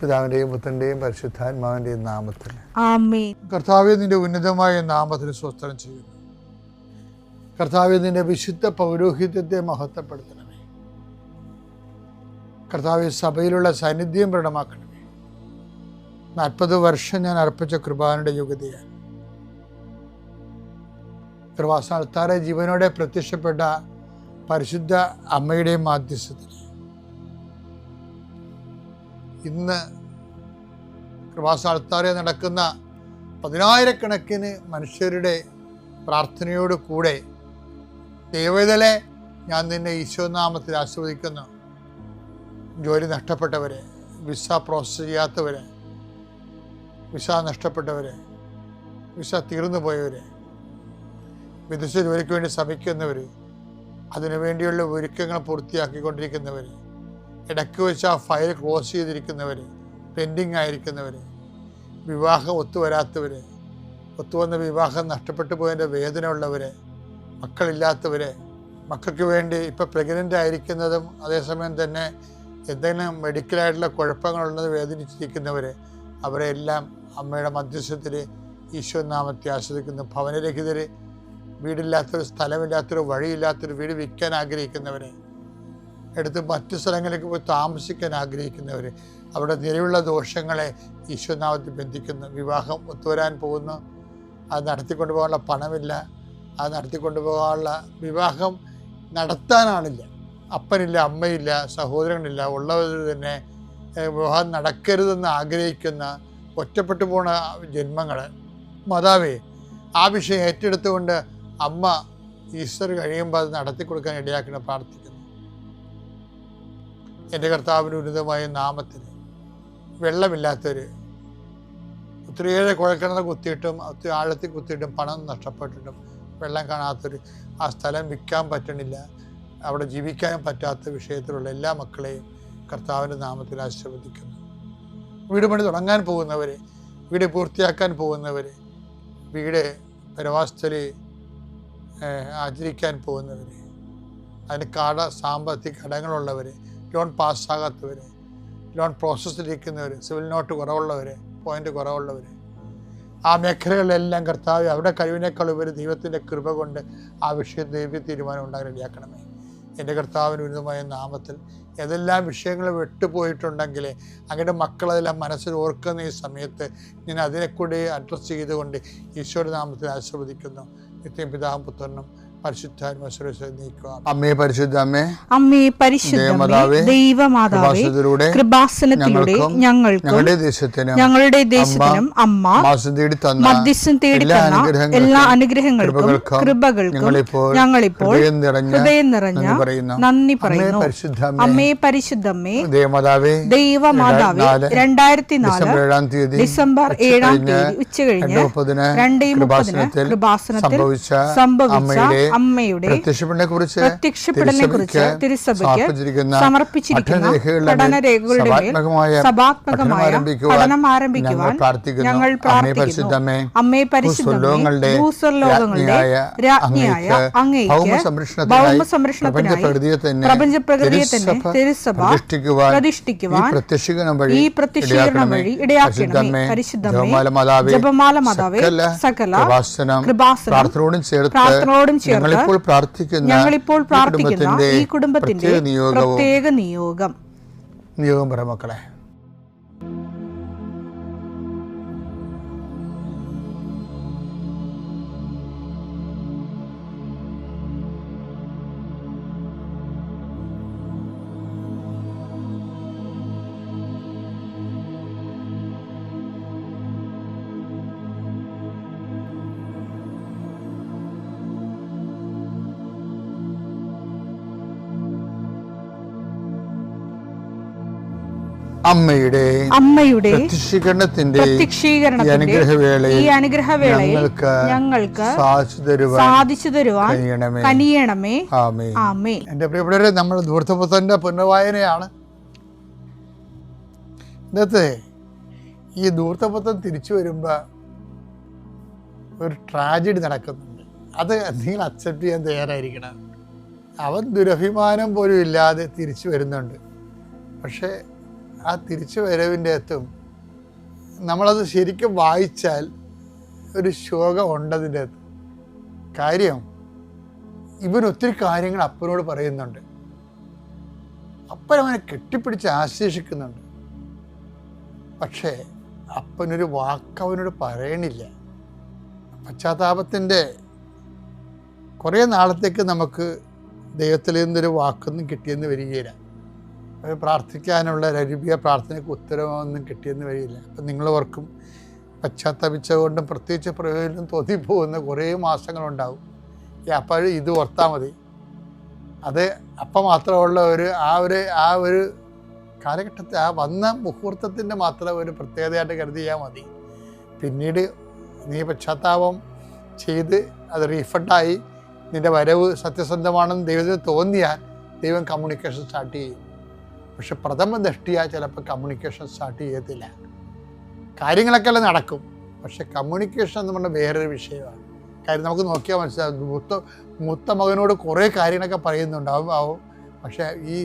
പിതാവിൻ്റെയും പുത്രൻ്റെയും പരിശുദ്ധാത്മാവിൻ്റെയും നാമത്തിൽ ആമേൻ. കർത്താവേ, നിന്റെ ഉന്നതമായ നാമത്തിന് സ്തോത്രം ചെയ്യുന്നു. കർത്താവേ, നിന്റെ വിശുദ്ധ പൗരോഹിത്യത്തെ മഹത്വപ്പെടുത്തണമേ. കർത്താവേ, സഭയിലുള്ള സാന്നിധ്യം പ്രകടമാക്കണമേ. 40 വർഷം ഞാൻ അർപ്പിച്ച കൃപാനയുടെ യോഗ്യതയാണ്. കൃപാസ്ഥാനത്താറെ ജീവനോടെ പ്രത്യക്ഷപ്പെട്ട പരിശുദ്ധ അമ്മയുടെയും മാധ്യസ്ഥത്തിൽ ഇന്ന് കൃപാസ്ഥാനത്താറെ നടക്കുന്ന 10,000-കണക്കിന് മനുഷ്യരുടെ പ്രാർത്ഥനയോട് കൂടെ ദൈവവേദലെ ഞാൻ നിന്നെ ഈശോനാമത്തിൽ ആസ്വദിക്കുന്നു. ജോലി നഷ്ടപ്പെട്ടവരെ, വിസ പ്രോസസ് ചെയ്യാത്തവരെ, വിസ നഷ്ടപ്പെട്ടവരെ, വിസ തീർന്നു പോയവരെ, വിദേശ ജോലിക്ക് വേണ്ടി ശ്രമിക്കുന്നവർ, അതിനുവേണ്ടിയുള്ള ഒരുക്കങ്ങൾ പൂർത്തിയാക്കിക്കൊണ്ടിരിക്കുന്നവർ, ഇടയ്ക്ക് വെച്ച് ആ ഫയൽ ക്ലോസ് ചെയ്തിരിക്കുന്നവർ, പെൻഡിങ് ആയിരിക്കുന്നവർ, വിവാഹം ഒത്തുവരാത്തവർ, ഒത്തുവന്ന വിവാഹം നഷ്ടപ്പെട്ടു പോയതിൻ്റെ വേദന ഉള്ളവർ, മക്കളില്ലാത്തവർ, മക്കൾക്ക് വേണ്ടി ഇപ്പോൾ പ്രഗ്നൻ്റ് ആയിരിക്കുന്നതും അതേസമയം തന്നെ എന്തെങ്കിലും മെഡിക്കലായിട്ടുള്ള കുഴപ്പങ്ങളുള്ളത് വേദനിച്ചിരിക്കുന്നവർ, അവരെല്ലാം അമ്മയുടെ മധ്യസ്ഥത്തിൽ ഈശോ നാമത്തെ ആസ്വദിക്കുന്നു. ഭവനരഹിതർ, വീടില്ലാത്തൊരു, സ്ഥലമില്ലാത്തൊരു, വഴിയില്ലാത്തൊരു വീട് വിൽക്കാൻ ആഗ്രഹിക്കുന്നവരെ, എടുത്ത് മറ്റു സ്ഥലങ്ങളിലേക്ക് പോയി താമസിക്കാൻ ആഗ്രഹിക്കുന്നവർ, അവിടെ നിലവിലുള്ള ദോഷങ്ങളെ ഈശോനാമത്തിൽ ബന്ധിക്കുന്നു. വിവാഹം ഒത്തുവരാൻ പോകുന്നു, അത് നടത്തിക്കൊണ്ടു പോകാനുള്ള പണമില്ല, അത് നടത്തിക്കൊണ്ടു പോകാനുള്ള, വിവാഹം നടത്താനാണില്ല, അപ്പനില്ല, അമ്മയില്ല, സഹോദരങ്ങളില്ല, ഉള്ളവർ തന്നെ വിവാഹം നടക്കരുതെന്ന് ആഗ്രഹിക്കുന്ന ഒറ്റപ്പെട്ടു പോണ ജന്മങ്ങൾ, മാതാവേ, ആ വിഷയം ഏറ്റെടുത്തുകൊണ്ട് അമ്മ ഈസ്റ്റർ കഴിയുമ്പോൾ അത് നടത്തി കൊടുക്കാൻ ഇടയാക്കണം പ്രാർത്ഥിക്കുന്നു. എൻ്റെ കർത്താവിൻ്റെ ഉന്നതമായ നാമത്തിൽ വെള്ളമില്ലാത്തവർ, ഒത്തിരിയേറെ കുഴൽക്കിണർ കുത്തിയിട്ടും ഒത്തിരി ആഴത്തിൽ കുത്തിയിട്ടും പണം നഷ്ടപ്പെട്ടിട്ടും വെള്ളം കാണാത്തവർ, ആ സ്ഥലം വിൽക്കാൻ പറ്റണില്ല, അവിടെ ജീവിക്കാൻ പറ്റാത്ത വിഷയത്തിലുള്ള എല്ലാ മക്കളെയും കർത്താവിൻ്റെ നാമത്തിൽ ആശീർവദിക്കുന്നു. വീട് പണി തുടങ്ങാൻ പോകുന്നവർ, വീട് പൂർത്തിയാക്കാൻ പോകുന്നവർ, വീട് പരവാസ്ഥയിൽ ആചരിക്കാൻ പോകുന്നവർ, അതിന് സാമ്പത്തിക കടങ്ങളുള്ളവർ, ലോൺ പാസ്സാകാത്തവർ, ലോൺ പ്രോസസ്സിലിരിക്കുന്നവർ, സിവിൽ നോട്ട് കുറവുള്ളവർ, പോയിൻ്റ് കുറവുള്ളവർ, ആ മേഖലകളിലെല്ലാം കർത്താവ് അവിടെ കഴിവിനേക്കാൾ ഉപരി ദൈവത്തിൻ്റെ കൃപ കൊണ്ട് ആ വിഷയം ദൈവ തീരുമാനം ഉണ്ടാകാൻ ഇടയാക്കണമേ. എൻ്റെ കർത്താവിന് ഉന്നതമായ നാമത്തിൽ ഏതെല്ലാം വിഷയങ്ങൾ വിട്ടുപോയിട്ടുണ്ടെങ്കിൽ അങ്ങനെ മക്കളതെല്ലാം മനസ്സിൽ ഓർക്കുന്ന ഈ സമയത്ത് ഞാൻ അതിനെക്കൂടി അഡ്രസ്സ് ചെയ്തുകൊണ്ട് ഈശോയുടെ നാമത്തിൽ ആശീർവദിക്കുന്നു. നിത്യം പിതാവും പുത്രനും അമ്മേ പരിശുദ്ധ അമ്മേ, അമ്മേ പരിശുദ്ധ ദൈവമാതാവേ, കൃപാസനത്തിലൂടെ ഞങ്ങളുടെ ദേശത്തിനും അമ്മ മധ്യസ്ഥം തേടി തന്ന എല്ലാ അനുഗ്രഹങ്ങൾക്കും കൃപകൾക്കും ഞങ്ങളിപ്പോൾ ഹൃദയം നിറഞ്ഞ നന്ദി പറയുന്നു. അമ്മേ പരിശുദ്ധമ്മേ, ദൈവമാതാവേ, 2004 ഡിസംബർ 7 ഉച്ചകഴിഞ്ഞ് 2:30 കൃപാസനത്തിൽ സംഭവിച്ച അമ്മയുടെ പ്രത്യക്ഷപ്പെടലിനെക്കുറിച്ച് തിരുസഭയ്ക്ക് സമർപ്പിച്ചിരിക്കുന്ന പഠനരേഖകളുടെ മേൽ സഭാത്മകമായ പഠനം ആരംഭിക്കുവാൻ ഞങ്ങൾ പ്രാർത്ഥിക്കുന്നു. അമ്മേ പരിശുദ്ധമേ, ഭൂസ്വർലോകങ്ങളുടെ രാജ്ഞിയായ അങ്ങേയ്ക്ക് ഭൗമസംരക്ഷണത്തിനായി പ്രപഞ്ചപ്രകൃതിയെ തന്നെ തിരുസഭ പ്രതിഷ്ഠിക്കുവാൻ ഈ പ്രത്യക്ഷീകരണം വഴി ഇടയാക്കണമേ. പരിശുദ്ധമേ, ജപമാല മാതാവേ, സകല കൃപാസനം പ്രാർത്ഥനയോടും ചേർത്ത് ഞങ്ങളിപ്പോൾ പ്രാർത്ഥിക്കുന്ന ഈ കുടുംബത്തിന്റെ പ്രത്യേക നിയോഗം പറ മക്കളെ. അമ്മയുടെ പ്രത്യക്ഷീകരണത്തിന്റെ ഈ അനുഗ്രഹവേളയിൽ ഞങ്ങൾക്ക് സാധിച്ചു തരുവാൻ കനിയണമേ. ആമേൻ. എൻ്റെ പ്രിയപ്പെട്ടവരെ, നമ്മൾ ധൂർത്തപുത്രന്റെ പുനർവായനയാണ്. ഇന്നത്തെ ഈ ധൂർത്തപുത്രൻ തിരിച്ചു വരുമ്പോൾ ഒരു ട്രാജഡി നടക്കുന്നുണ്ട്. അത് നിങ്ങൾ അക്സെപ്റ്റ് ചെയ്യാൻ തയ്യാറായിരിക്കണം. അവൻ ദുരഭിമാനം പോലും ഇല്ലാതെ തിരിച്ചു വരുന്നുണ്ട്. പക്ഷേ ആ തിരിച്ചു വരവിൻ്റെ അകത്തും നമ്മളത് ശരിക്കും വായിച്ചാൽ ഒരു ശോകം ഉണ്ടതിൻ്റെ അകത്ത്. കാര്യം ഇവൻ ഒത്തിരി കാര്യങ്ങൾ അപ്പനോട് പറയുന്നുണ്ട്. അപ്പൻ അവനെ കെട്ടിപ്പിടിച്ച് ആശ്ലേഷിക്കുന്നുണ്ട്. പക്ഷേ അപ്പനൊരു വാക്ക് അവനോട് പറയണില്ല. പശ്ചാത്താപത്തിൻ്റെ കുറേ നാളത്തേക്ക് നമുക്ക് ദൈവത്തിൽ നിന്നൊരു വാക്കൊന്നും കിട്ടിയെന്ന് വരികയില്ല. പ്രാർത്ഥിക്കാനുള്ള രരുപിയ പ്രാർത്ഥനയ്ക്ക് ഉത്തരവൊന്നും കിട്ടിയെന്ന് വരികയില്ല. അപ്പം നിങ്ങൾ ഓർക്കും, പശ്ചാത്തപിച്ചുകൊണ്ടും പ്രത്യേകിച്ച് പ്രയോജനം തോന്നിപ്പോകുന്ന കുറേ മാസങ്ങളുണ്ടാവും. അപ്പോൾ ഇത് ഓർത്താൽ മതി. അത് അപ്പം മാത്രമുള്ള ആ ഒരു കാലഘട്ടത്തെ ആ വന്ന മുഹൂർത്തത്തിൻ്റെ മാത്രം ഒരു പ്രത്യേകതയായിട്ട് കരുതിയാൽ മതി. പിന്നീട് നീ പശ്ചാത്താപം ചെയ്ത് അത് റീഫണ്ടായി നിൻ്റെ വരവ് സത്യസന്ധമാണെന്ന് ദൈവത്തിന് തോന്നിയാൽ ദൈവം കമ്മ്യൂണിക്കേഷൻ സ്റ്റാർട്ട് ചെയ്യും. പക്ഷെ പ്രഥമ ദൃഷ്ടിയാൽ ചിലപ്പോൾ കമ്മ്യൂണിക്കേഷൻ സ്റ്റാർട്ട് ചെയ്യത്തില്ല. കാര്യങ്ങളൊക്കെ എല്ലാം നടക്കും, പക്ഷെ കമ്മ്യൂണിക്കേഷൻ എന്ന് പറഞ്ഞാൽ വേറൊരു വിഷയമാണ്. കാര്യം നമുക്ക് നോക്കിയാൽ മനസ്സിലാവും. മൂത്ത മകനോട് കുറേ കാര്യങ്ങളൊക്കെ പറയുന്നുണ്ടാവും. പക്ഷേ ഈ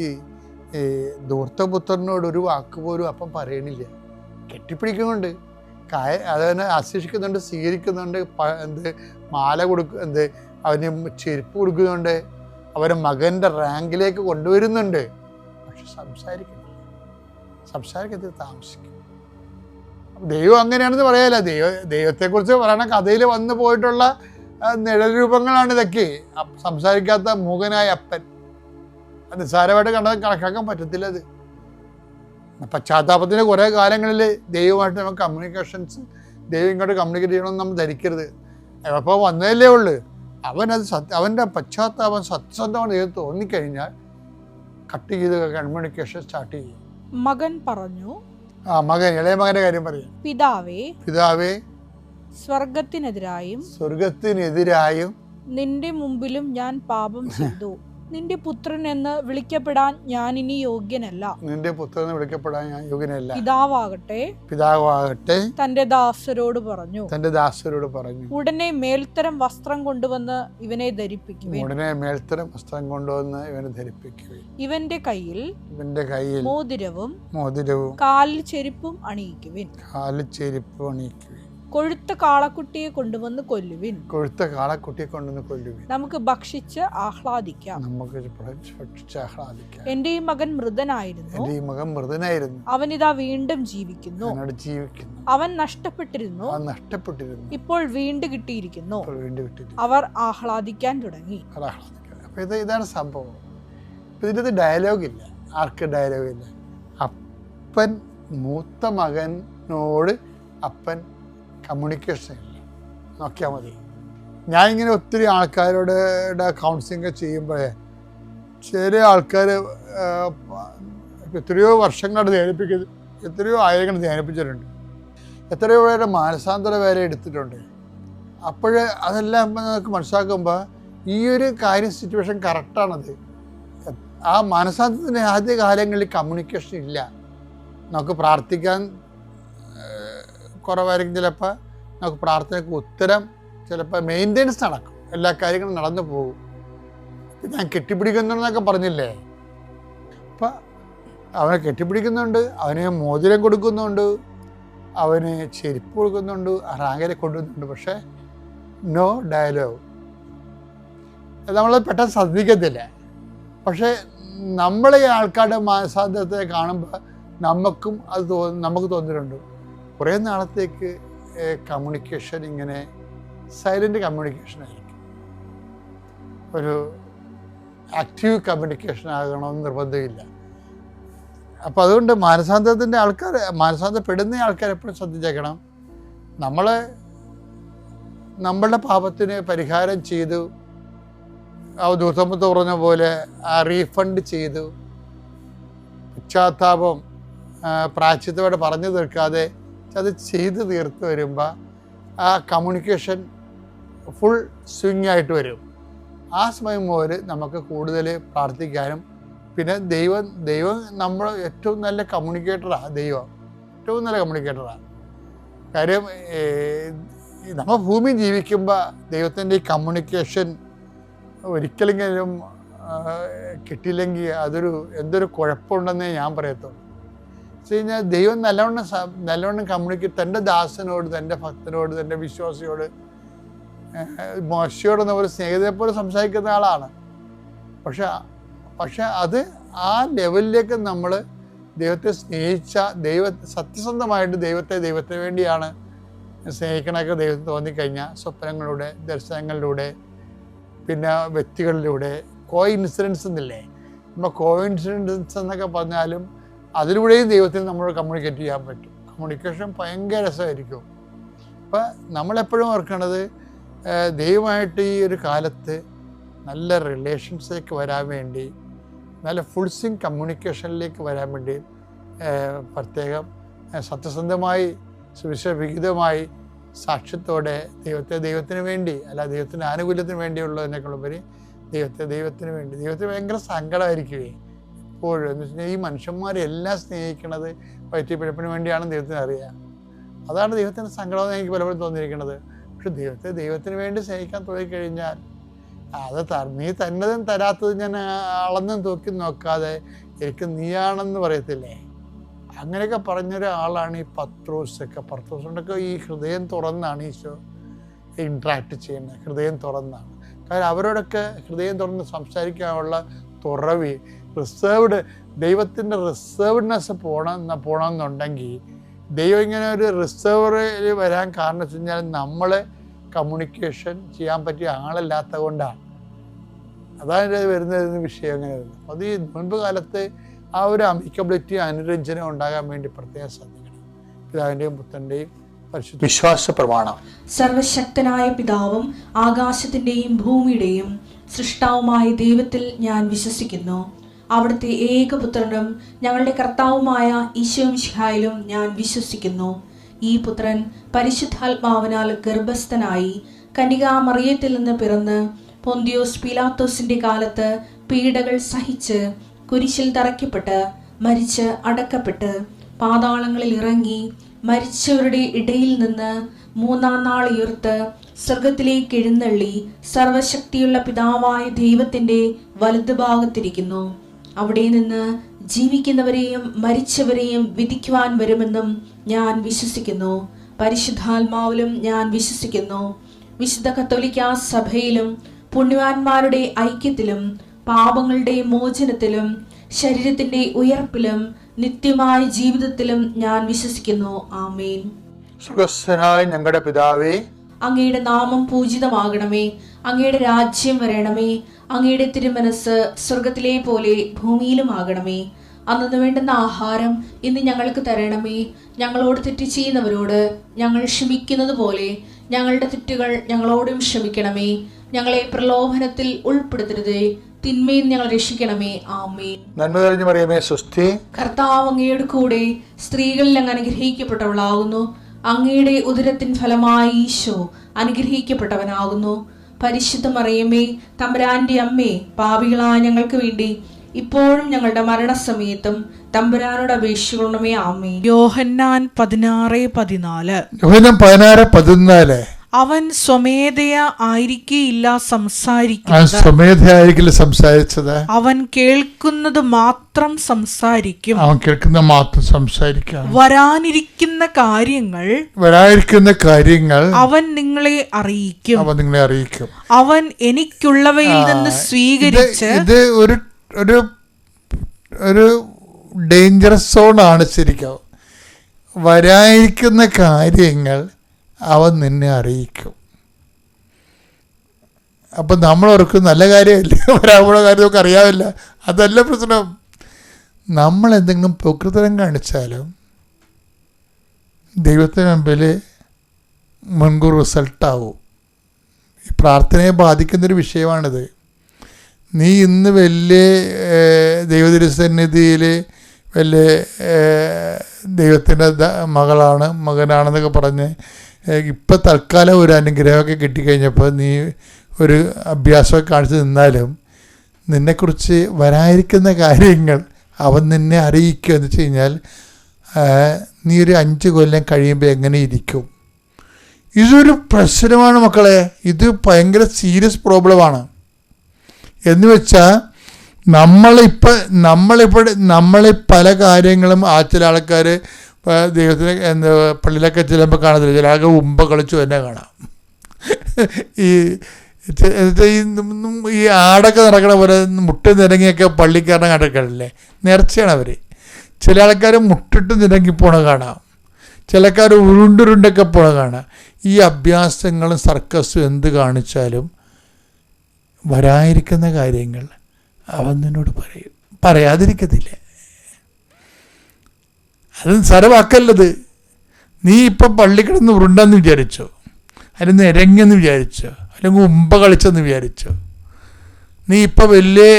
ധൂർത്തപുത്രനോട് ഒരു വാക്ക് പോലും അപ്പം പറയണില്ല. കെട്ടിപ്പിടിക്കുന്നുണ്ട്, അതവനെ ആശ്ലേഷിക്കുന്നുണ്ട്, സ്വീകരിക്കുന്നുണ്ട്, മാല അവന് ചെരുപ്പ് കൊടുക്കുന്നുണ്ട്, അവരെ മകൻ്റെ റാങ്കിലേക്ക് കൊണ്ടുവരുന്നുണ്ട്. പക്ഷെ സംസാരിക്കത്തിൽ താമസിക്കും. ദൈവം അങ്ങനെയാണെന്ന് പറയാല്ല. ദൈവത്തെക്കുറിച്ച് പറയണ കഥയിൽ വന്നു പോയിട്ടുള്ള നിഴൽ രൂപങ്ങളാണ് ഇതൊക്കെ. സംസാരിക്കാത്ത മൂകനായ അപ്പൻ നിസ്സാരമായിട്ട് കണക്കാക്കാൻ പറ്റത്തില്ല. അത് പശ്ചാത്താപത്തിൻ്റെ കുറേ കാലങ്ങളിൽ ദൈവമായിട്ട് നമുക്ക് ദൈവം ഇങ്ങോട്ട് കമ്മ്യൂണിക്കേറ്റ് ചെയ്യണമെന്ന് നമ്മൾ ധരിക്കരുത്. അപ്പോൾ വന്നതല്ലേ ഉള്ളൂ. അവൻ്റെ പശ്ചാത്താപം സത്യസന്ധമാണ് ദൈവം തോന്നിക്കഴിഞ്ഞാൽ കട്ട് ചെയ്ത് കമ്മ്യൂണിക്കേഷൻ സ്റ്റാർട്ട് ചെയ്യും. മകൻ പറഞ്ഞു, ഇളയ മകന്റെ കാര്യം പറയാം. പിതാവേ, സ്വർഗത്തിനെതിരായും നിന്റെ മുമ്പിലും ഞാൻ പാപം ചെയ്തു. നിന്റെ പുത്രൻ എന്ന് വിളിക്കപ്പെടാൻ ഞാൻ ഇനി യോഗ്യനല്ല. പിതാവാകട്ടെ തന്റെ ദാസരോട് പറഞ്ഞു. ഉടനെ മേൽത്തരം വസ്ത്രം കൊണ്ടുവന്ന് ഇവനെ ധരിപ്പിക്കുവിൻ. ഇവന്റെ കയ്യിൽ മോതിരവും കാലിൽ ചെരുപ്പും അണിയിക്കുവിൻ. കൊഴുത്ത കാളക്കുട്ടിയെ കൊണ്ടുവന്ന് കൊല്ലുവിൻ. നമുക്ക് ഭക്ഷിച്ച് ആഹ്ലാദിക്കാം. എന്റെ ഈ മകൻ മൃതനായിരുന്നു, അവനിതാ വീണ്ടും ജീവിക്കുന്നു. അവൻ നഷ്ടപ്പെട്ടിരുന്നു, ഇപ്പോൾ വീണ്ടും കിട്ടിയിരിക്കുന്നു. അവർ ആഹ്ലാദിക്കാൻ തുടങ്ങി. ഇതാണ് സംഭവം. ഇതിൻ്റെ ഡയലോഗില്ല. ആർക്ക് ഡയലോഗില്ല? അപ്പൻ മൂത്ത മകനോട് കമ്മ്യൂണിക്കേഷൻ ഇല്ല. നോക്കിയാൽ മതി. ഞാൻ ഇങ്ങനെ ഒത്തിരി ആൾക്കാരോട് കൗൺസിലിംഗ് ചെയ്യുമ്പോഴേ ചില ആൾക്കാർ എത്രയോ വർഷങ്ങളായിട്ട് ധ്യാനിപ്പിക്കുന്നത്, എത്രയോ ആയിരങ്ങൾ ധ്യാനിപ്പിച്ചിട്ടുണ്ട്, എത്രയോ പേരുടെ മാനസാന്തര വരെ എടുത്തിട്ടുണ്ട്. അപ്പോൾ അതെല്ലാം നമുക്ക് മനസ്സിലാക്കുമ്പോൾ ഈ ഒരു കാര്യം സിറ്റുവേഷൻ കറക്റ്റാണത്. ആ മാനസാന്തരത്തിൻ്റെ ആദ്യ കാലങ്ങളിൽ കമ്മ്യൂണിക്കേഷൻ ഇല്ല. നമുക്ക് പ്രാർത്ഥിക്കാൻ കുറവായിരിക്കും, ചിലപ്പോൾ നമുക്ക് പ്രാർത്ഥനയ്ക്ക് ഉത്തരം ചിലപ്പോൾ മെയിൻ്റെനൻസ് നടക്കും, എല്ലാ കാര്യങ്ങളും നടന്നു പോകും. ഞാൻ കെട്ടിപ്പിടിക്കുന്നുണ്ടെന്നൊക്കെ പറഞ്ഞില്ലേ, അപ്പം അവനെ കെട്ടിപ്പിടിക്കുന്നുണ്ട്, അവന് മോതിരം കൊടുക്കുന്നുണ്ട്, അവന് ചെരുപ്പ് കൊടുക്കുന്നുണ്ട്, റാങ്കിലെ കൊണ്ടുവന്നുണ്ട്. പക്ഷേ നോ ഡയലോഗ്. നമ്മൾ പെട്ടെന്ന് ശ്രദ്ധിക്കത്തില്ല. പക്ഷേ നമ്മളെ ഈ ആൾക്കാരുടെ മാനസാന്തരത്തെ കാണുമ്പോൾ നമുക്ക് തോന്നിയിട്ടുണ്ട് കുറേ നാളത്തേക്ക് കമ്മ്യൂണിക്കേഷൻ ഇങ്ങനെ സൈലൻ്റ് കമ്മ്യൂണിക്കേഷൻ ആയിരിക്കും. ഒരു ആക്റ്റീവ് കമ്മ്യൂണിക്കേഷൻ ആകണമെന്ന് നിർബന്ധമില്ല. അപ്പോൾ അതുകൊണ്ട് മാനസാന്തരപ്പെടുന്ന ആൾക്കാർ എപ്പോഴും ശ്രദ്ധിച്ചേക്കണം. നമ്മളുടെ പാപത്തിന് പരിഹാരം ചെയ്തു, ആ ദൂതമ്പത്ത് പറഞ്ഞ പോലെ ആ റീഫണ്ട് ചെയ്തു, പശ്ചാത്താപം പ്രായശ്ചിത്തത്തോടെ പറഞ്ഞു തീർക്കാതെ അത് ചെയ്ത് തീർത്ത് വരുമ്പോൾ ആ കമ്മ്യൂണിക്കേഷൻ ഫുൾ സ്വിങ് ആയിട്ട് വരും. ആ സമയം മുതൽ നമുക്ക് കൂടുതൽ പ്രാർത്ഥിക്കാനും, പിന്നെ ദൈവം നമ്മൾ ഏറ്റവും നല്ല കമ്മ്യൂണിക്കേറ്ററാണ്. ദൈവം ഏറ്റവും നല്ല കമ്മ്യൂണിക്കേറ്ററാണ്. കാര്യം നമ്മൾ ഭൂമി ജീവിക്കുമ്പോൾ ദൈവത്തിൻ്റെ ഈ കമ്മ്യൂണിക്കേഷൻ ഒരിക്കലെങ്കിലും കിട്ടിയില്ലെങ്കിൽ എന്തൊരു കുഴപ്പമുണ്ടെന്നേ ഞാൻ പറയത്തുള്ളൂ. വെച്ച് കഴിഞ്ഞാൽ ദൈവം നല്ലവണ്ണം കമ്മ്യൂണിക്കേറ്റ് തൻ്റെ ദാസനോട്, തൻ്റെ ഭക്തനോട്, തൻ്റെ വിശ്വാസിയോട്, മോശയോടൊന്നും ഒരു സ്നേഹിതരെ പോലെ സംസാരിക്കുന്ന ആളാണ്. പക്ഷെ അത് ആ ലെവലിലേക്ക് നമ്മൾ ദൈവത്തെ സ്നേഹിച്ച, സത്യസന്ധമായിട്ട് ദൈവത്തിന് വേണ്ടിയാണ് സ്നേഹിക്കണമൊക്കെ ദൈവത്തിന് തോന്നിക്കഴിഞ്ഞാൽ സ്വപ്നങ്ങളിലൂടെ, ദർശനങ്ങളിലൂടെ, പിന്നെ വ്യക്തികളിലൂടെ, ഇൻസിഡൻസ് എന്നില്ലേ, നമ്മൾ ഇൻസിഡൻസ് എന്നൊക്കെ പറഞ്ഞാലും അതിലൂടെയും ദൈവത്തിന് നമ്മളോട് കമ്മ്യൂണിക്കേറ്റ് ചെയ്യാൻ പറ്റും. കമ്മ്യൂണിക്കേഷൻ ഭയങ്കര രസമായിരിക്കും. അപ്പം നമ്മളെപ്പോഴും ഓർക്കണത് ദൈവമായിട്ട് ഈ ഒരു കാലത്ത് നല്ല റിലേഷൻസിലേക്ക് വരാൻ വേണ്ടി, നല്ല ഫുൾ സ്വിങ് കമ്മ്യൂണിക്കേഷനിലേക്ക് വരാൻ വേണ്ടി പ്രത്യേകം സത്യസന്ധമായി, സുവിശേഷവിഹിതമായി, സാക്ഷ്യത്തോടെ ദൈവത്തിന് വേണ്ടി, അല്ല ദൈവത്തിൻ്റെ ആനുകൂല്യത്തിന് വേണ്ടിയുള്ളതിനേക്കാളുപരി ദൈവത്തിന് വേണ്ടി. ദൈവത്തിന് ഭയങ്കര സങ്കടമായിരിക്കുമേ എപ്പോഴും. എന്ന് വെച്ച് കഴിഞ്ഞാൽ ഈ മനുഷ്യന്മാരെല്ലാം സ്നേഹിക്കണത് വയറ്റിപ്പിഴപ്പിന് വേണ്ടിയാണെന്ന് ദൈവത്തിന് അറിയാം. അതാണ് ദൈവത്തിന് സങ്കടമെന്ന് എനിക്ക് പലപ്പോഴും തോന്നിയിരിക്കുന്നത്. പക്ഷെ ദൈവത്തിന് വേണ്ടി സ്നേഹിക്കാൻ തുടങ്ങിക്കഴിഞ്ഞാൽ അത് നീ തന്നതും തരാത്തതും ഞാൻ അളന്നും തൂക്കി നോക്കാതെ എനിക്ക് നീയാണെന്ന് പറയത്തില്ലേ, അങ്ങനെയൊക്കെ പറഞ്ഞൊരാളാണ് ഈ പത്രോസൊക്കെ ഈ ഹൃദയം തുറന്നാണ് ഈശോ ഇൻട്രാക്ട് ചെയ്യുന്നത്. ഹൃദയം തുറന്നാണ്. കാരണം അവരോടൊക്കെ ഹൃദയം തുറന്ന് സംസാരിക്കാനുള്ള തുറവി, ദൈവത്തിൻ്റെ റിസർവ്ഡ്നെസ് പോകണമെന്നുണ്ടെങ്കിൽ ദൈവം ഇങ്ങനെ ഒരു റിസർവറിൽ വരാൻ കാരണം വെച്ച് കഴിഞ്ഞാൽ നമ്മൾ കമ്മ്യൂണിക്കേഷൻ ചെയ്യാൻ പറ്റിയ ആളല്ലാത്ത കൊണ്ടാണ്. അതാണ് വരുന്ന വിഷയം അങ്ങനെ വരുന്നത്. അത് ഈ മുൻപ് കാലത്ത് ആ ഒരു അമിക്കബിലിറ്റി, അനുരഞ്ജനം ഉണ്ടാകാൻ വേണ്ടി പ്രത്യേകം ശ്രദ്ധിക്കണം. പിതാവിൻ്റെയും പുത്രൻ്റെയും പരിശുദ്ധ വിശ്വാസ പ്രമാണം. സർവശക്തനായ പിതാവും ആകാശത്തിൻ്റെയും ഭൂമിയുടെയും സൃഷ്ടാവുമായ ദൈവത്തിൽ ഞാൻ വിശ്വസിക്കുന്നു. അവിടുത്തെ ഏകപുത്രനും ഞങ്ങളുടെ കർത്താവുമായ ഈശോമിശിഹായിലും ഞാൻ വിശ്വസിക്കുന്നു. ഈ പുത്രൻ പരിശുദ്ധാത്മാവിനാൽ ഗർഭസ്ഥനായി കന്യകാമറിയത്തിൽ നിന്ന് പിറന്ന് പൊന്തിയോസ് പീലാത്തോസിന്റെ കാലത്ത് പീഡകൾ സഹിച്ച് കുരിശിൽ തറയ്ക്കപ്പെട്ട് മരിച്ച് അടക്കപ്പെട്ട് പാതാളങ്ങളിൽ ഇറങ്ങി മരിച്ചവരുടെ ഇടയിൽ നിന്ന് മൂന്നാം നാൾ ഉയർത്ത് സ്വർഗത്തിലേക്ക് എഴുന്നള്ളി സർവശക്തിയുള്ള പിതാവായ ദൈവത്തിന്റെ വലതുഭാഗത്തിരിക്കുന്നു. അവിടെ നിന്ന് ജീവിക്കുന്നവരെയും മരിച്ചവരെയും വിധിക്കുവാൻ വരുമെന്നും ഞാൻ വിശ്വസിക്കുന്നു. പരിശുദ്ധാത്മാവിലും ഞാൻ വിശ്വസിക്കുന്നു. വിശുദ്ധ കത്തോലിക്കാ സഭയിലും പുണ്യവാന്മാരുടെ ഐക്യത്തിലും പാപങ്ങളുടെ മോചനത്തിലും ശരീരത്തിന്റെ ഉയർപ്പിലും നിത്യമായ ജീവിതത്തിലും ഞാൻ വിശ്വസിക്കുന്നു. ആമേൻ. സ്വർഗ്ഗസ്ഥനായ ഞങ്ങളുടെ പിതാവേ, അങ്ങയുടെ നാമം പൂജിതമാകണമേ. അങ്ങയുടെ രാജ്യം വരണമേ. അങ്ങയുടെ തിരുമനസ് സ്വർഗത്തിലെ പോലെ ഭൂമിയിലുമാകണമേ. അന്നു വേണ്ടുന്ന ആഹാരം ഇന്ന് ഞങ്ങൾക്ക് തരണമേ. ഞങ്ങളോട് തെറ്റ് ചെയ്യുന്നവരോട് ഞങ്ങൾ ക്ഷമിക്കുന്നത് പോലെ ഞങ്ങളുടെ തെറ്റുകൾ ഞങ്ങളോടും ക്ഷമിക്കണമേ. ഞങ്ങളെ പ്രലോഭനത്തിൽ ഉൾപ്പെടുത്തരുതേ, തിന്മയിൽ ഞങ്ങൾ രക്ഷിക്കണമേ. ആമേൻ. നന്മ നിറഞ്ഞ മറിയമേ, സ്വസ്തി. കർത്താവ് അങ്ങയുടെ കൂടെ സ്ത്രീകളിൽ അങ്ങ് അനുഗ്രഹിക്കപ്പെട്ടവളാകുന്നു. അങ്ങയുടെ ഉദരത്തിൻ ഫലമായി ഈശോ അനുഗ്രഹിക്കപ്പെട്ടവനാകുന്നു. പരിശുദ്ധ മറിയമേ, തമ്പുരാന്റെ അമ്മേ, പാപികളായ ഞങ്ങൾക്ക് വേണ്ടി ഇപ്പോഴും ഞങ്ങളുടെ മരണസമയത്തും തമ്പുരാനോട് അപേക്ഷിക്കണമേ. ആമേൻ. യോഹന്നാൻ 16:14. അവൻ സ്വമേധയാ ആയിരിക്കില്ല സംസാരിച്ചത്. അവൻ കേൾക്കുന്നത് മാത്രം സംസാരിക്കും. വരാനിരിക്കുന്ന കാര്യങ്ങൾ അവൻ നിങ്ങളെ അറിയിക്കും. അവൻ എനിക്കുള്ളവയിൽ നിന്ന് സ്വീകരിച്ച്. ഇത് ഒരു ഡേഞ്ചറസ് സോണാണ് ശരിക്കും. വരാനിരിക്കുന്ന കാര്യങ്ങൾ അവൻ നിന്നെ അറിയിക്കും. അപ്പം നമ്മളോർക്കും നല്ല കാര്യമല്ലേ, വരാനുള്ള കാര്യം നമുക്ക് അറിയാവില്ല. അതല്ല പ്രശ്നം. നമ്മൾ എന്തെങ്കിലും പ്രകൃതം കാണിച്ചാലും ദൈവത്തിന് മുമ്പിൽ മുൻകൂർ റിസൾട്ടാവും. ഈ പ്രാർത്ഥനയെ ബാധിക്കുന്നൊരു വിഷയമാണിത്. നീ ഇന്ന് വലിയ ദൈവതിരുസന്നിധിയിൽ വലിയ ദൈവത്തിൻ്റെ മകനാണെന്നൊക്കെ പറഞ്ഞ് ഇപ്പം തൽക്കാലം ഒരു അനുഗ്രഹമൊക്കെ കിട്ടിക്കഴിഞ്ഞപ്പോൾ നീ ഒരു അഭ്യാസമൊക്കെ കാണിച്ച് നിന്നാലും നിന്നെക്കുറിച്ച് വരാനിരിക്കുന്ന കാര്യങ്ങൾ അവൻ നിന്നെ അറിയിക്കുക എന്ന് വെച്ച് കഴിഞ്ഞാൽ നീ ഒരു 5 കൊല്ലം കഴിയുമ്പോൾ എങ്ങനെ ഇരിക്കും? ഇതൊരു പ്രശ്നമാണ് മക്കളെ. ഇത് ഭയങ്കര സീരിയസ് പ്രോബ്ലമാണ്. എന്ന് വെച്ചാൽ നമ്മളെ പല കാര്യങ്ങളും ചില ആൾക്കാർ ദൈവത്തിന് പള്ളിയിലൊക്കെ ചെല്ലുമ്പോൾ കാണത്തില്ല, ചില ആൾക്ക് ഉമ്പ കളിച്ചു തന്നെ കാണാം. ഈ ആടൊക്കെ നടക്കണ പോലെ മുട്ട നിരങ്ങിയൊക്കെ പള്ളിക്കാരനെ കണ്ടിട്ടില്ലേ, നേർച്ചയാണ് അവർ. ചില ആൾക്കാർ മുട്ടിട്ട് നിരങ്ങി പോണ കാണാം, ചിലക്കാർ ഉരുണ്ടുരുണ്ടൊക്കെ പോണ കാണാം. ഈ അഭ്യാസങ്ങളും സർക്കസും എന്ത് കാണിച്ചാലും വരാതിരിക്കുന്ന കാര്യങ്ങൾ അവൻ നിന്നോട് പറയും, പറയാതിരിക്കത്തില്ല. അത് നിസ്സാരവാക്കല്ലത്. നീ ഇപ്പം പള്ളി കിടന്ന് ഉരുണ്ടെന്ന് വിചാരിച്ചോ, അല്ലെങ്കിൽ നിരങ്ങെന്ന് വിചാരിച്ചോ, അല്ലെങ്കിൽ ഉമ്പ കളിച്ചെന്ന് വിചാരിച്ചോ, നീ ഇപ്പം വലിയ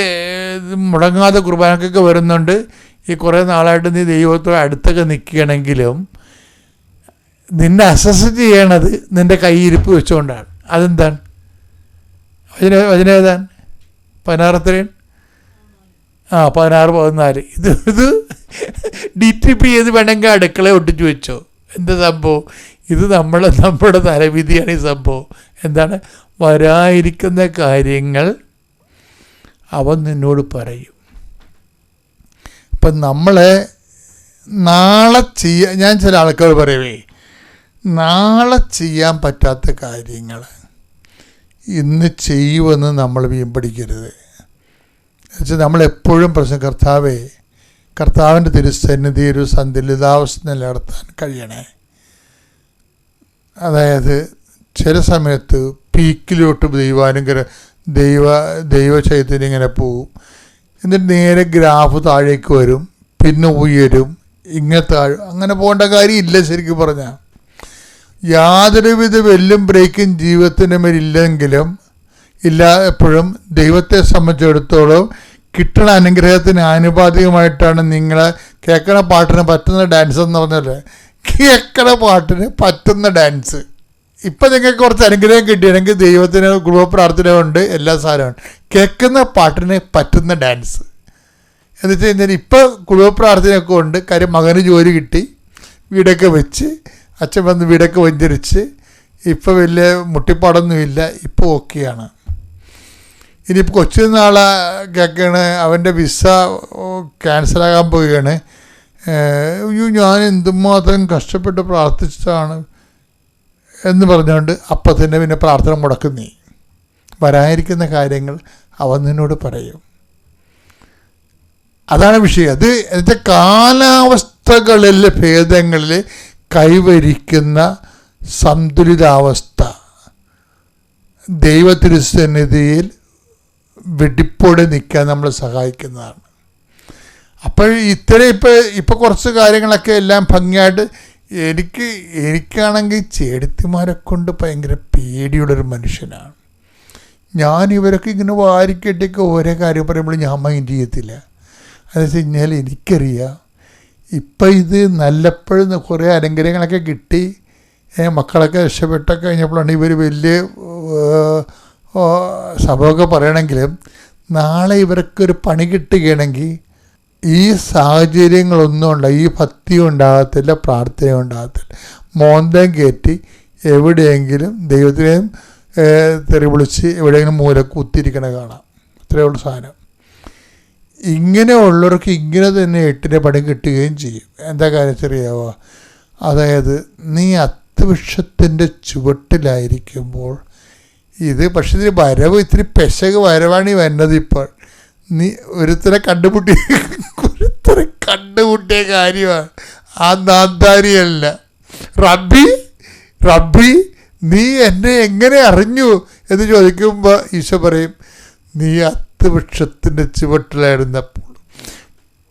മുടങ്ങാതെ കുർബാനക്കൊക്കെ വരുന്നുണ്ട്, ഈ കുറേ നാളായിട്ട് നീ ദൈവത്തോട് അടുത്തൊക്കെ നിൽക്കുകയാണെങ്കിലും നിന്നെ അസസ് ചെയ്യണത് നിൻ്റെ കൈയിരിപ്പ് വെച്ചുകൊണ്ടാണ്. അതെന്താണ്? വചനേതാണ്? 16 16-14. ഇത് DTP ചെയ്ത് വേണമെങ്കിൽ അടുക്കള ഒട്ടിച്ചു വെച്ചോ. എന്താ സംഭവം? ഇത് നമ്മുടെ തലവിധിയാണ് ഈ സംഭവം. എന്താണ്? വരാതിരിക്കുന്ന കാര്യങ്ങൾ അവൻ നിന്നോട് പറയും. അപ്പം നമ്മളെ നാളെ ഞാൻ ചില ആൾക്കാർ പറയവേ, നാളെ ചെയ്യാൻ പറ്റാത്ത കാര്യങ്ങൾ ഇന്ന് ചെയ്യുമെന്ന് നമ്മൾ വീമ്പടിക്കരുത്. എന്നുവെച്ചാൽ നമ്മളെപ്പോഴും പ്രശ്നം, കർത്താവിൻ്റെ തിരുസന്നിധി ഒരു സന്തുലിതാവസ്ഥ നിലനിർത്താൻ കഴിയണേ. അതായത് ചില സമയത്ത് പീക്കിലോട്ട് ദൈവ ചൈതന്യം ഇങ്ങനെ പോവും, എന്നിട്ട് നേരെ ഗ്രാഫ് താഴേക്ക് വരും, പിന്നെ ഉയരും, ഇങ്ങനെ താഴും. അങ്ങനെ പോകേണ്ട കാര്യമില്ല. ശരിക്കും പറഞ്ഞാൽ യാതൊരുവിധ വെല്ലും ബ്രേക്കും ജീവിതത്തിൻ്റെ മേലില്ലെങ്കിലും എപ്പോഴും ദൈവത്തെ സംബന്ധിച്ചിടത്തോളം കിട്ടണ അനുഗ്രഹത്തിന് ആനുപാതികമായിട്ടാണ് നിങ്ങളെ കേൾക്കണ പാട്ടിന് പറ്റുന്ന ഡാൻസ് എന്ന് പറഞ്ഞല്ലേ, കേൾക്കണ പാട്ടിന് പറ്റുന്ന ഡാൻസ്. ഇപ്പം നിങ്ങൾക്ക് കുറച്ച് അനുഗ്രഹം കിട്ടിയാണെങ്കിൽ ദൈവത്തിന് കുടുംബ പ്രാർത്ഥന കൊണ്ട് എല്ലാ സാധനമാണ്. കേൾക്കുന്ന പാട്ടിന് പറ്റുന്ന ഡാൻസ് എന്ന് വെച്ച് കഴിഞ്ഞാൽ ഇപ്പം കുടുംബ പ്രാർത്ഥനയൊക്കെ ഉണ്ട്. കാര്യം മകന് ജോലി കിട്ടി, വീടൊക്കെ വെച്ച്, അച്ഛൻ വന്ന് വീടൊക്കെ വഞ്ചരിച്ച്, ഇപ്പം വലിയ മുട്ടിപ്പാടൊന്നുമില്ല, ഇപ്പോൾ ഓക്കെയാണ്. ഇനിയിപ്പോൾ കൊച്ചു നാളെ കേൾക്കുകയാണ് അവൻ്റെ വിസ ക്യാൻസലാകാൻ പോവുകയാണ്. അയ്യോ ഞാൻ എന്തുമാത്രം കഷ്ടപ്പെട്ട് പ്രാർത്ഥിച്ചതാണ് എന്ന് പറഞ്ഞുകൊണ്ട് അപ്പം തന്നെ പിന്നെ പ്രാർത്ഥന മുടക്കുന്നേ. വരാനിരിക്കുന്ന കാര്യങ്ങൾ അവൻ നിന്നോട് പറയും. അതാണ് വിഷയം. അത് എന്നുവെച്ചാൽ കാലാവസ്ഥകളിലെ ഭേദങ്ങളിൽ കൈവരിക്കുന്ന സന്തുലിതാവസ്ഥ ദൈവത്തിരുസന്നിധിയിൽ വെടിപ്പോടെ നിൽക്കാൻ നമ്മളെ സഹായിക്കുന്നതാണ്. അപ്പോൾ ഇപ്പോൾ കുറച്ച് കാര്യങ്ങളൊക്കെ എല്ലാം ഭംഗിയായിട്ട് എനിക്കാണെങ്കിൽ ചേടത്തിമാരെ കൊണ്ട് ഭയങ്കര പേടിയുള്ളൊരു മനുഷ്യനാണ് ഞാൻ. ഇവരൊക്കെ ഇങ്ങനെ വാരിക്കെട്ടിയൊക്കെ ഓരോ കാര്യം പറയുമ്പോൾ ഞാൻ മൈൻഡ് ചെയ്യത്തില്ല. അതെന്ന് വെച്ച് കഴിഞ്ഞാൽ എനിക്കറിയാം ഇപ്പം ഇത് നല്ലപ്പോഴും കുറേ അനുഗ്രഹങ്ങളൊക്കെ കിട്ടി, മക്കളൊക്കെ രക്ഷപ്പെട്ടൊക്കെ കഴിഞ്ഞപ്പോഴാണ് ഇവർ വലിയ സംഭവമൊക്കെ പറയണമെങ്കിലും നാളെ ഇവർക്കൊരു പണി കിട്ടുകയാണെങ്കിൽ ഈ സാഹചര്യങ്ങളൊന്നും ഈ ഭക്തിയും ഉണ്ടാകത്തില്ല, പ്രാർത്ഥനയും ഉണ്ടാകത്തില്ല. മോന്തം കയറ്റി എവിടെയെങ്കിലും ദൈവത്തിനെയും തെറി വിളിച്ച് എവിടെയെങ്കിലും മൂലക്ക് കുത്തിരിക്കണ കാണാം. അത്രയേ ഉള്ളൂ സാധനം. ഇങ്ങനെയുള്ളവർക്ക് ഇങ്ങനെ തന്നെ 8 പണി കിട്ടുകയും ചെയ്യും. എന്താ കാര്യം ചെറിയാവോ? അതായത് നീ അത്തവൃക്ഷത്തിൻ്റെ ചുവട്ടിലായിരിക്കുമ്പോൾ ഇത് പക്ഷേ ഇതിന് വരവ് ഇത്തിരി പെശക് വരവാണ് ഈ വരുന്നത്. ഇപ്പോൾ നീ ഒരുത്തരെ കണ്ടുമുട്ടിയ കാര്യമാണ്. ആ നാന്താരിയല്ല. റബ്ബി നീ എന്നെ എങ്ങനെ അറിഞ്ഞു എന്ന് ചോദിക്കുമ്പോൾ ഈശോ പറയും, നീ അത്തവൃക്ഷത്തിൻ്റെ ചുവട്ടിലായിരുന്നപ്പോൾ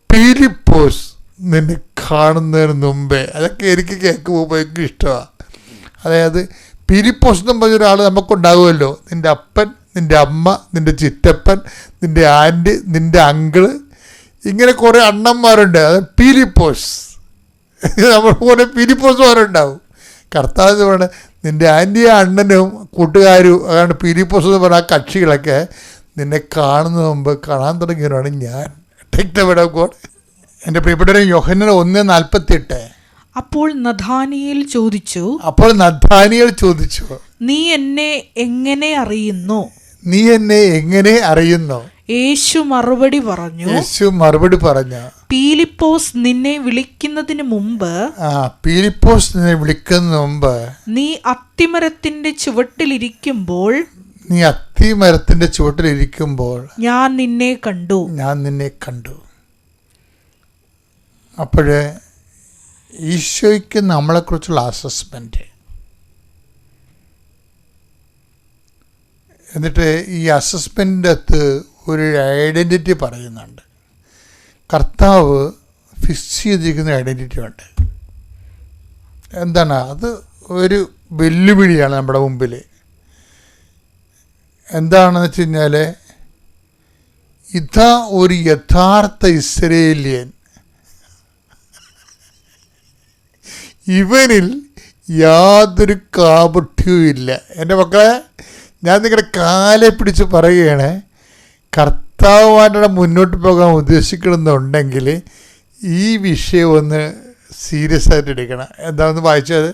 പീലിപ്പോസ് നിന്നെ കാണുന്നതിന് മുമ്പേ. അതൊക്കെ എനിക്ക് കേൾക്കുമ്പോൾ ഭയങ്കര ഇഷ്ടമാണ്. അതായത് പീലിപ്പോസ് എന്ന് പറഞ്ഞൊരാൾ നമുക്കുണ്ടാകുമല്ലോ. നിൻ്റെ അപ്പൻ, നിൻ്റെ അമ്മ, നിൻ്റെ ചിറ്റപ്പൻ, നിൻ്റെ ആൻറ്റ്, നിൻ്റെ അങ്കിള്, ഇങ്ങനെ കുറേ അണ്ണന്മാരുണ്ട്. അത് പീലിപ്പോസ്. നമ്മൾ കുറേ പീലിപ്പോസുമാരുണ്ടാവും. കർത്താവ് എന്ന് പറഞ്ഞാൽ നിൻ്റെ ആൻറ്റിയും അണ്ണനും കൂട്ടുകാരും അതാണ് പീലിപ്പോസ് എന്ന് പറഞ്ഞ ആ കക്ഷികളൊക്കെ നിന്നെ കാണുന്ന മുമ്പ് കാണാൻ തുടങ്ങിയവരാണ് ഞാൻ. Take the word of God. എൻ്റെ പ്രിയപ്പെട്ടവരെ, യോഹന്നാൻ 1:48. അപ്പോൾ നഥാനിയേൽ ചോദിച്ചു, നീ എന്നെ എങ്ങനെ അറിയുന്നു? യേശു മറുപടി പറഞ്ഞു, പീലിപ്പോസ് നിന്നെ വിളിക്കുന്നതിന് മുമ്പ് നീ അത്തിമരത്തിന്റെ ചുവട്ടിലിരിക്കുമ്പോൾ ഞാൻ നിന്നെ കണ്ടു. അപ്പോഴേ ഈശോയ്ക്ക് നമ്മളെക്കുറിച്ചുള്ള അസസ്മെന്റ്, എന്നിട്ട് ഈ അസസ്മെൻ്റിൻ്റെ അകത്ത് ഒരു ഐഡൻറ്റിറ്റി പറയുന്നുണ്ട്. കർത്താവ് ഫിക്സ് ചെയ്തിരിക്കുന്ന ഐഡൻറ്റിറ്റി ഉണ്ട്. എന്താണ് അത്? ഒരു വെല്ലുവിളിയാണ് നമ്മുടെ മുമ്പിൽ. എന്താണെന്ന് വെച്ച് കഴിഞ്ഞാൽ, ഇതാ ഒരു യഥാർത്ഥ ഇസ്രയേലിയൻ, ഇവനിൽ യാതൊരു കാപട്യവും ഇല്ല. എൻ്റെ മക്കളെ, ഞാൻ നിങ്ങളുടെ കാലെ പിടിച്ച് പറയുകയാണ്, കർത്താവുമായിട്ട് മുന്നോട്ട് പോകാൻ ഉദ്ദേശിക്കണമെന്നുണ്ടെങ്കിൽ ഈ വിഷയം ഒന്ന് സീരിയസ് ആയിട്ട് എടുക്കണം. എന്താണെന്ന് വായിച്ചത്?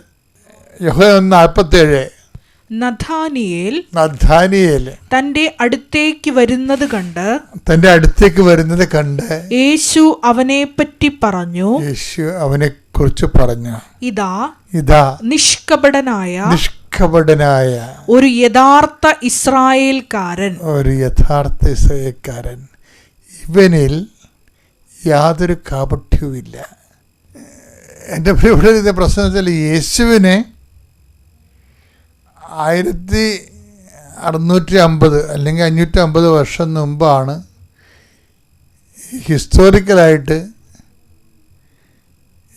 യോഹന്നാൻ 1:47. നഥാനിയേൽ തന്റെ അടുത്തേക്ക് വരുന്നത് കണ്ട് യേശു അവനെ കുറിച്ച് പറഞ്ഞു, ഇതാ നിഷ്കപടനായ ഒരു യഥാർത്ഥ ഇസ്രായേൽക്കാരൻ, ഇവനിൽ യാതൊരു കാപട്യവുമില്ല. എൻ്റെ പ്രിയപ്പെട്ട പ്രശ്നം വെച്ചാൽ, യേശുവിനെ 1650 അല്ലെങ്കിൽ 550 വർഷം മുമ്പാണ് ഹിസ്റ്റോറിക്കലായിട്ട്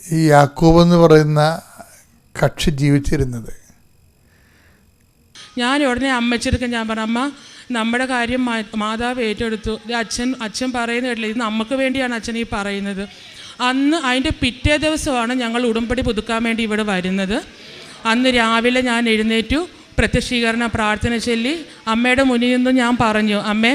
ഈ യാക്കോബ് എന്ന് പറയുന്ന കക്ഷി ജീവിച്ചിരുന്നത്. ഞാൻ ഉടനെ അമ്മച്ചെടുക്കാൻ ഞാൻ പറഞ്ഞു, അമ്മ നമ്മുടെ കാര്യം മാതാവ് ഏറ്റെടുത്തു. അച്ഛൻ പറയുന്ന കേട്ടില്ല, ഇത് നമുക്ക് വേണ്ടിയാണ് അച്ഛൻ ഈ പറയുന്നത്. അന്ന് അതിൻ്റെ പിറ്റേ ദിവസമാണ് ഞങ്ങൾ ഉടമ്പടി പുതുക്കാൻ വേണ്ടി ഇവിടെ വരുന്നത്. അന്ന് രാവിലെ ഞാൻ എഴുന്നേറ്റു, പ്രത്യക്ഷീകരണ പ്രാർത്ഥന ചൊല്ലി അമ്മയുടെ മുന്നിൽ നിന്നും ഞാൻ പറഞ്ഞു, അമ്മേ,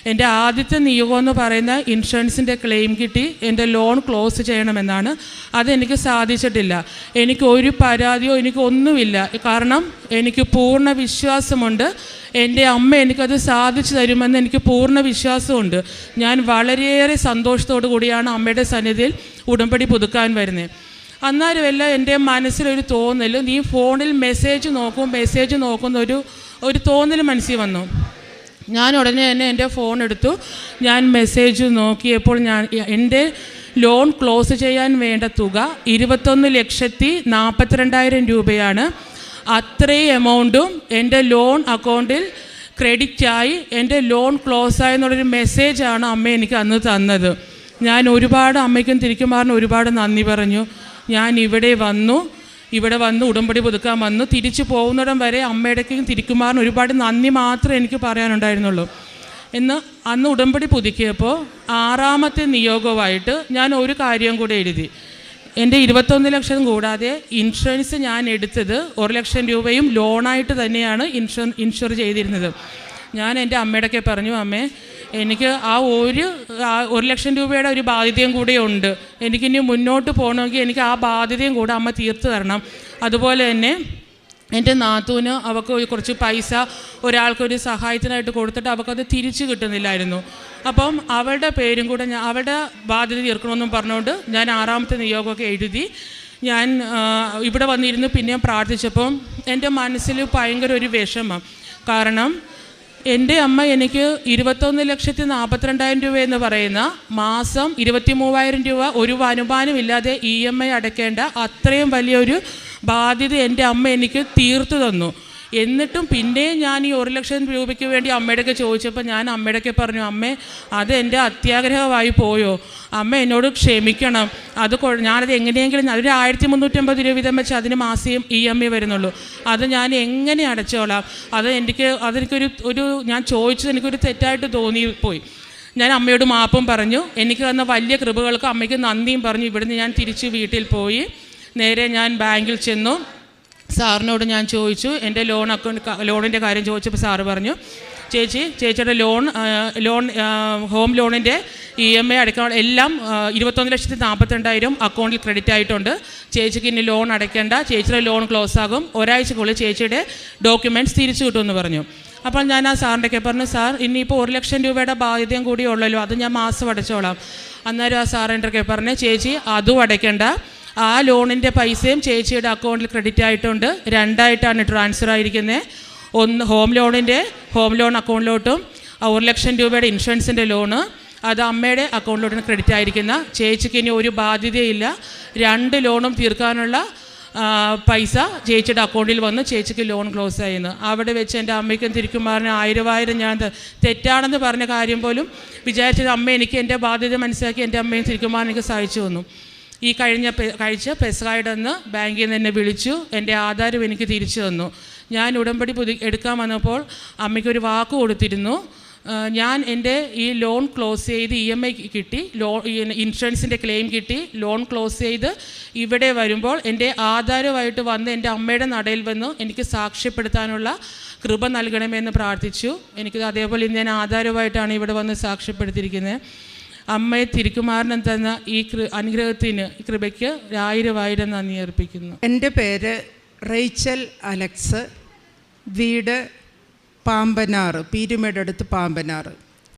എൻ്റെ ആദ്യത്തെ നിയോഗം എന്ന് പറയുന്ന ഇൻഷുറൻസിൻ്റെ ക്ലെയിം കിട്ടി എൻ്റെ ലോൺ ക്ലോസ് ചെയ്യണമെന്നാണ്. അതെനിക്ക് സാധിച്ചിട്ടില്ല. എനിക്ക് ഒരു പരാതിയോ എനിക്കൊന്നുമില്ല. കാരണം എനിക്ക് പൂർണ്ണ വിശ്വാസമുണ്ട്. എൻ്റെ അമ്മ എനിക്കത് സാധിച്ചു തരുമെന്ന് എനിക്ക് പൂർണ്ണ വിശ്വാസമുണ്ട്. ഞാൻ വളരെയേറെ സന്തോഷത്തോടു കൂടിയാണ് അമ്മയുടെ സന്നിധിയിൽ ഉടമ്പടി പുതുക്കാൻ വരുന്നത്. അന്നേരമല്ല എൻ്റെ മനസ്സിലൊരു തോന്നൽ, നീ ഫോണിൽ മെസ്സേജ് നോക്കുന്ന ഒരു തോന്നൽ മനസ്സിൽ വന്നു. ഞാൻ ഉടനെ തന്നെ എൻ്റെ ഫോൺ എടുത്തു. ഞാൻ മെസ്സേജ് നോക്കിയപ്പോൾ എൻ്റെ ലോൺ ക്ലോസ് ചെയ്യാൻ വേണ്ട തുക 21,42,000 രൂപയാണ്. അത്രയും എമൗണ്ടും എൻ്റെ ലോൺ അക്കൗണ്ടിൽ ക്രെഡിറ്റായി എൻ്റെ ലോൺ ക്ലോസ് ആയെന്നുള്ളൊരു മെസ്സേജാണ് അമ്മ എനിക്ക് അന്ന് തന്നത്. ഞാൻ ഒരുപാട് അമ്മയ്ക്കും തിരിക്കുമാറിന് ഒരുപാട് നന്ദി പറഞ്ഞു. ഞാൻ ഇവിടെ വന്നു ഉടമ്പടി പുതുക്കാൻ വന്നു. തിരിച്ചു പോകുന്നിടം വരെ അമ്മയുടെക്കും തിരിക്കുമാറിന് ഒരുപാട് നന്ദി മാത്രമേ എനിക്ക് പറയാനുണ്ടായിരുന്നുള്ളൂ. അന്ന് ഉടമ്പടി പുതുക്കിയപ്പോൾ 6ാമത്തെ നിയോഗമായിട്ട് ഞാൻ ഒരു കാര്യം കൂടെ എഴുതി. എൻ്റെ 21 ലക്ഷം കൂടാതെ ഇൻഷുറൻസ് ഞാൻ എടുത്തത് 1 ലക്ഷം രൂപയും ലോണായിട്ട് തന്നെയാണ് ഇൻഷുർ ചെയ്തിരുന്നത്. ഞാൻ എൻ്റെ അമ്മയുടെയൊക്കെ പറഞ്ഞു, അമ്മേ, എനിക്ക് ആ 1 ലക്ഷം രൂപയുടെ ഒരു ബാധ്യതയും കൂടെ ഉണ്ട്. എനിക്കിനി മുന്നോട്ട് പോകണമെങ്കിൽ എനിക്ക് ആ ബാധ്യതയും കൂടെ അമ്മ തീർത്ത് തരണം. അതുപോലെ തന്നെ എൻ്റെ നാത്തൂന് അവൾക്ക് കുറച്ച് പൈസ ഒരാൾക്കൊരു സഹായത്തിനായിട്ട് കൊടുത്തിട്ട് അവൾക്കത് തിരിച്ചു കിട്ടുന്നില്ലായിരുന്നു. അപ്പം അവളുടെ പേരും കൂടെ അവളുടെ ബാധ്യത തീർക്കണമെന്നും പറഞ്ഞുകൊണ്ട് ഞാൻ 6ാമത്തെ നിയോഗമൊക്കെ എഴുതി. ഞാൻ ഇവിടെ വന്നിരുന്നു പിന്നെയും പ്രാർത്ഥിച്ചപ്പം എൻ്റെ മനസ്സിൽ ഭയങ്കര ഒരു വിഷമം. കാരണം എൻ്റെ അമ്മ എനിക്ക് 21,42,000 രൂപ എന്ന് പറയുന്ന മാസം 23,000 രൂപ ഒരു വരുമാനമില്ലാതെ EMI അടയ്ക്കേണ്ട അത്രയും വലിയൊരു ബാധ്യത എൻ്റെ അമ്മ എനിക്ക് തീർത്തു തന്നു. എന്നിട്ടും പിന്നെയും ഞാൻ ഈ 1 ലക്ഷം രൂപയ്ക്ക് വേണ്ടി അമ്മയുടെയൊക്കെ ചോദിച്ചപ്പോൾ ഞാൻ അമ്മയുടെയൊക്കെ പറഞ്ഞു, അമ്മേ, അത് എൻ്റെ അത്യാഗ്രഹമായി പോയോ, അമ്മ എന്നോട് ക്ഷമിക്കണം. ഞാനത് എങ്ങനെയെങ്കിലും ഒരു 1,350 രൂപ വീതം വെച്ച് അതിന് മാസം EMI വരുന്നുള്ളൂ. അത് ഞാൻ എങ്ങനെ അടച്ചോളാം? അതെനിക്കൊരു ഞാൻ ചോദിച്ചത് എനിക്കൊരു തെറ്റായിട്ട് തോന്നിപ്പോയി. ഞാൻ അമ്മയോട് മാപ്പും പറഞ്ഞു. എനിക്ക് തന്ന വലിയ കൃപകൾക്ക് അമ്മയ്ക്ക് നന്ദിയും പറഞ്ഞു. ഇവിടുന്ന് ഞാൻ തിരിച്ച് വീട്ടിൽ പോയി നേരെ ഞാൻ ബാങ്കിൽ ചെന്നു. സാറിനോട് ഞാൻ ചോദിച്ചു, എൻ്റെ ലോണിൻ്റെ കാര്യം ചോദിച്ചപ്പോൾ സാറ് പറഞ്ഞു, ചേച്ചിയുടെ ലോൺ ഹോം ലോണിൻ്റെ EMI അടയ്ക്കാൻ എല്ലാം 21,42,000 അക്കൗണ്ടിൽ ക്രെഡിറ്റ് ആയിട്ടുണ്ട്. ചേച്ചിക്ക് ഇനി ലോൺ അടയ്ക്കേണ്ട, ചേച്ചിയുടെ ലോൺ ക്ലോസ് ആകും, ഒരാഴ്ചക്കുള്ളിൽ ചേച്ചിയുടെ ഡോക്യുമെൻറ്റ്സ് തിരിച്ചു കിട്ടുമെന്ന് പറഞ്ഞു. അപ്പോൾ ഞാൻ ആ സാറിൻ്റെയൊക്കെ പറഞ്ഞു, സാർ ഇനിയിപ്പോൾ 1 ലക്ഷം രൂപയുടെ ബാധ്യതയും കൂടി ഉള്ളല്ലോ, അത് ഞാൻ മാസം അടച്ചോളാം. അന്നേരം ആ സാറിൻ്റെയൊക്കെ പറഞ്ഞു, ചേച്ചി അതും അടയ്ക്കണ്ട, ആ ലോണിൻ്റെ പൈസയും ചേച്ചിയുടെ അക്കൗണ്ടിൽ ക്രെഡിറ്റ് ആയിട്ടുണ്ട്. 2ആയിട്ടാണ് ട്രാൻസ്ഫർ ആയിരിക്കുന്നത്. ഒന്ന് ഹോം ലോൺ അക്കൗണ്ടിലോട്ടും 1 ലക്ഷം രൂപയുടെ ഇൻഷുറൻസിൻ്റെ ലോണ് അത് അമ്മയുടെ അക്കൗണ്ടിലോട്ടാണ് ക്രെഡിറ്റ് ആയിരിക്കുന്ന. ചേച്ചിക്ക് ഇനി ഒരു ബാധ്യതയില്ല. 2 ലോണും തീർക്കാനുള്ള പൈസ ചേച്ചിയുടെ അക്കൗണ്ടിൽ വന്ന് ചേച്ചിക്ക് ലോൺ ക്ലോസ് ആയിരുന്നു. അവിടെ വെച്ച് എൻ്റെ അമ്മയ്ക്കും തിരുക്കുമാറിന് 1000 ഞാൻ തെറ്റാണെന്ന് പറഞ്ഞ കാര്യം പോലും വിചാരിച്ചത് അമ്മ എനിക്ക് എൻ്റെ ബാധ്യത മനസ്സിലാക്കി എൻ്റെ അമ്മയും തിരുക്കുമാറിന് എനിക്ക് സഹായിച്ചു തന്നു. ഈ കഴിഞ്ഞ പെസഹായുടെ അന്ന് ബാങ്കിൽ നിന്ന് എന്നെ വിളിച്ചു, എൻ്റെ ആധാരം എനിക്ക് തിരിച്ചു തന്നു. ഞാൻ ഉടമ്പടി എടുക്കാൻ വന്നപ്പോൾ അമ്മയ്ക്കൊരു വാക്ക് കൊടുത്തിരുന്നു, ഞാൻ എൻ്റെ ഈ ലോൺ ക്ലോസ് ചെയ്ത് EMI കിട്ടി, ഇൻഷുറൻസിൻ്റെ ക്ലെയിം കിട്ടി, ലോൺ ക്ലോസ് ചെയ്ത് ഇവിടെ വരുമ്പോൾ എൻ്റെ ആധാരമായിട്ട് വന്ന് എൻ്റെ അമ്മയുടെ നടയിൽ വന്ന് എനിക്ക് സാക്ഷ്യപ്പെടുത്താനുള്ള കൃപ നൽകണമെന്ന് പ്രാർത്ഥിച്ചു. എനിക്കത് അതേപോലെ ഇന്ന് ഞാൻ ആധാരമായിട്ടാണ് ഇവിടെ വന്ന് സാക്ഷ്യപ്പെടുത്തിയിരിക്കുന്നത്. അമ്മയെ തിരുക്കുമാറിനും തന്ന ഈ അനുഗ്രഹത്തിന് കൃപയ്ക്ക് 1000 നന്ദി അർപ്പിക്കുന്നു. എൻ്റെ പേര് റേച്ചൽ അലക്സ്, വീട് പാമ്പനാറ്, പീരുമേട് അടുത്ത് പാമ്പനാറ്.